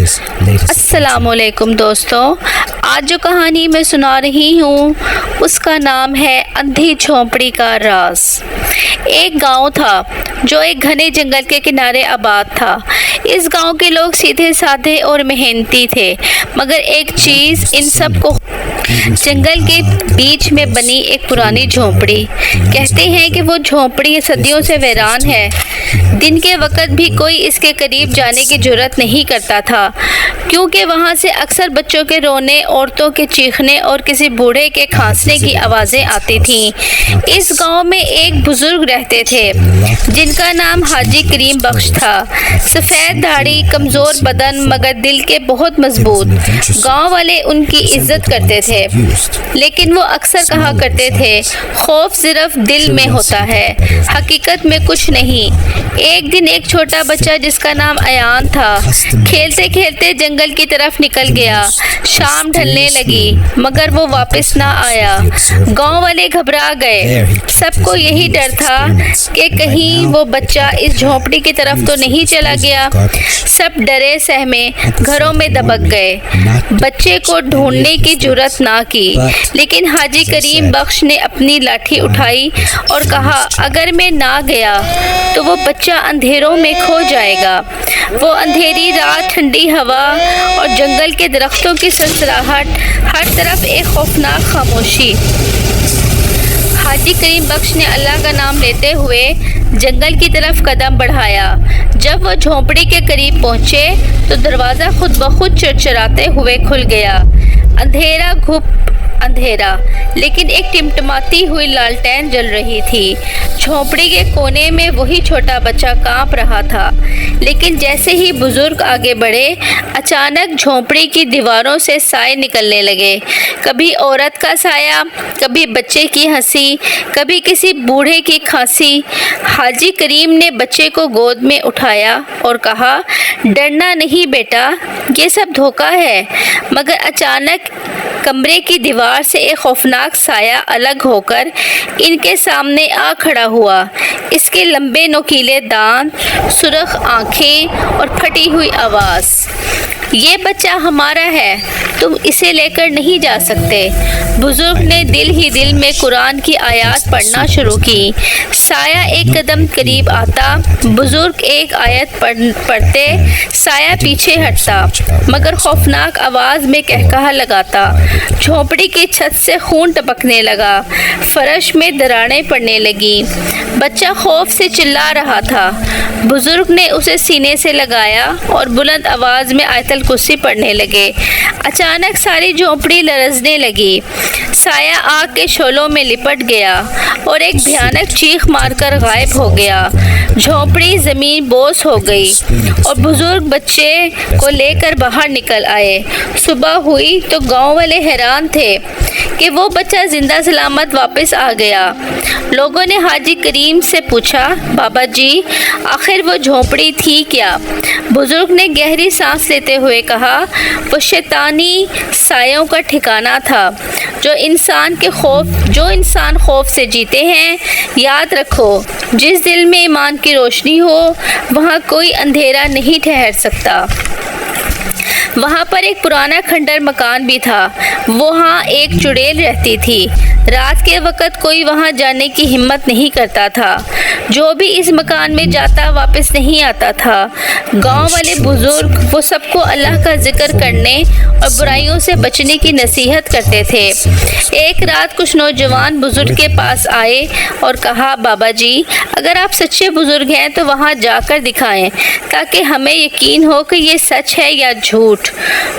السلام علیکم دوستوں، آج جو کہانی میں سنا رہی ہوں اس کا نام ہے اندھی جھونپڑی کا راز۔ ایک گاؤں تھا جو ایک گھنے جنگل کے کنارے آباد تھا۔ اس گاؤں کے لوگ سیدھے سادھے اور محنتی تھے، مگر ایک چیز ان سب کو جنگل کے بیچ میں بنی ایک پرانی جھونپڑی۔ کہتے ہیں کہ وہ جھونپڑی صدیوں سے ویران ہے۔ دن کے وقت بھی کوئی اس کے قریب جانے کی جرات نہیں کرتا تھا، کیونکہ وہاں سے اکثر بچوں کے رونے، عورتوں کے چیخنے اور کسی بوڑھے کے کھانسنے کی آوازیں آتی تھیں۔ اس گاؤں میں ایک بزرگ رہتے تھے جن کا نام حاجی کریم بخش تھا۔ سفید داڑھی، کمزور بدن، مگر دل کے بہت مضبوط۔ گاؤں والے ان کی عزت کرتے تھے، لیکن وہ اکثر کہا کرتے تھے خوف صرف دل میں ہوتا ہے، حقیقت میں کچھ نہیں۔ ایک دن ایک چھوٹا بچہ جس کا نام ایان تھا کھیلتے کھیلتے جنگل کی طرف نکل گیا۔ شام ڈھلنے لگی مگر وہ واپس نہ آیا۔ گاؤں والے گھبرا گئے۔ سب کو یہی ڈر تھا کہ کہیں وہ بچہ اس جھونپڑی کی طرف تو نہیں چلا گیا۔ سب ڈرے سہمے گھروں میں دبک گئے، بچے کو ڈھونڈنے کی جرات نہ کی۔ لیکن حاجی کریم بخش نے اپنی لاٹھی اٹھائی اور کہا اگر میں نہ گیا تو وہ بچہ اندھیروں میں کھو جائے گا۔ وہ اندھیری رات، ٹھنڈی ہوا اور جنگل کے درختوں کی سنسراہٹ، ہر طرف ایک خوفناک خاموشی۔ حاجی کریم بخش نے اللہ کا نام لیتے ہوئے جنگل کی طرف قدم بڑھایا۔ جب وہ جھونپڑی کے قریب پہنچے تو دروازہ خود بخود چرچراتے ہوئے کھل گیا۔ اندھیرا، گھپ اندھیرا، لیکن ایک ٹمٹماتی ہوئی لالٹین جل رہی تھی۔ جھونپڑی کے کونے میں وہی چھوٹا بچہ کانپ رہا تھا۔ لیکن جیسے ہی بزرگ آگے بڑھے، اچانک جھونپڑی کی دیواروں سے سائے نکلنے لگے۔ کبھی عورت کا سایہ، کبھی بچے کی ہنسی، کبھی کسی بوڑھے کی کھانسی۔ حاجی کریم نے بچے کو گود میں اٹھایا اور کہا ڈرنا نہیں بیٹا، یہ سب دھوکہ ہے۔ مگر اچانک کمرے کی دیوار سے ایک خوفناک سایہ الگ ہو کر ان کے سامنے آ کھڑا ہوا۔ اس کے لمبے نوکیلے دانت، سرخ آنکھیں اور پھٹی ہوئی آواز۔ یہ بچہ ہمارا ہے، تم اسے لے کر نہیں جا سکتے۔ بزرگ نے دل ہی دل میں قرآن کی آیات پڑھنا شروع کی۔ سایہ ایک قدم قریب آتا، بزرگ ایک آیت پڑھتے، سایہ پیچھے ہٹتا، مگر خوفناک آواز میں قہقہہ لگاتا۔ جھونپڑی کی چھت سے خون ٹپکنے لگا، فرش میں دراڑیں پڑنے لگی۔ بچہ خوف سے چلا رہا تھا۔ بزرگ نے اسے سینے سے لگایا اور بلند آواز میں آیت الکرسی پڑھنے لگے۔ اچانک ساری جھونپڑی لرزنے لگی، سایہ آگ کے شعلوں میں لپٹ گیا اور ایک بھیانک چیخ مار کر غائب ہو گیا۔ جھونپڑی زمین بوس ہو گئی اور بزرگ بچے کو لے کر باہر نکل آئے۔ صبح ہوئی تو گاؤں والے حیران تھے کہ وہ بچہ زندہ سلامت واپس آ گیا۔ لوگوں نے حاجی کریم سے پوچھا بابا جی آخر وہ جھونپڑی تھی کیا؟ بزرگ نے گہری سانس لیتے ہوئے کہا وہ شیطانی سایوں کا ٹھکانہ تھا۔ جو انسان خوف سے جیتے ہیں، یاد رکھو جس دل میں ایمان کی روشنی ہو وہاں کوئی اندھیرا نہیں ٹھہر سکتا۔ وہاں پر ایک پرانا کھنڈر مکان بھی تھا۔ وہاں ایک چڑیل رہتی تھی۔ رات کے وقت کوئی وہاں جانے کی ہمت نہیں کرتا تھا۔ جو بھی اس مکان میں جاتا واپس نہیں آتا تھا۔ گاؤں والے بزرگ وہ سب کو اللہ کا ذکر کرنے اور برائیوں سے بچنے کی نصیحت کرتے تھے۔ ایک رات کچھ نوجوان بزرگ کے پاس آئے اور کہا بابا جی اگر آپ سچے بزرگ ہیں تو وہاں جا کر دکھائیں تاکہ ہمیں یقین ہو کہ یہ سچ ہے یا جھوٹ۔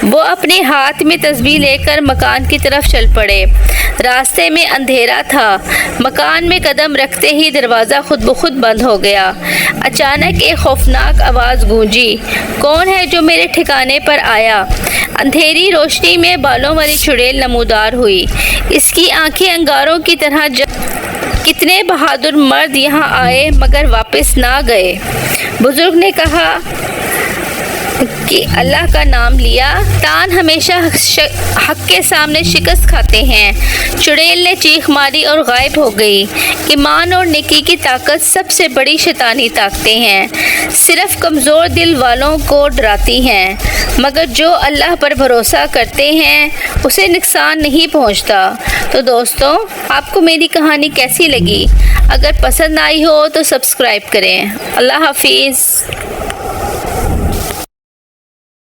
وہ اپنے ہاتھ میں تسبیح لے کر مکان کی طرف چل پڑے۔ راستے میں اندھیرا تھا۔ مکان میں قدم رکھتے ہی دروازہ خود بخود بند ہو گیا۔ اچانک ایک خوفناک آواز گونجی، کون ہے جو میرے ٹھکانے پر آیا؟ اندھیری روشنی میں بالوں والی چڑیل نمودار ہوئی۔ اس کی آنکھیں انگاروں کی طرح کتنے بہادر مرد یہاں آئے مگر واپس نہ گئے۔ بزرگ نے کہا کہ اللہ کا نام لیا، تان ہمیشہ حق کے سامنے شکست کھاتے ہیں۔ چڑیل نے چیخ ماری اور غائب ہو گئی۔ ایمان اور نیکی کی طاقت سب سے بڑی شیطانی طاقتیں ہیں، صرف کمزور دل والوں کو ڈراتی ہیں، مگر جو اللہ پر بھروسہ کرتے ہیں اسے نقصان نہیں پہنچتا۔ تو دوستوں، آپ کو میری کہانی کیسی لگی؟ اگر پسند آئی ہو تو سبسکرائب کریں۔ اللہ حافظ۔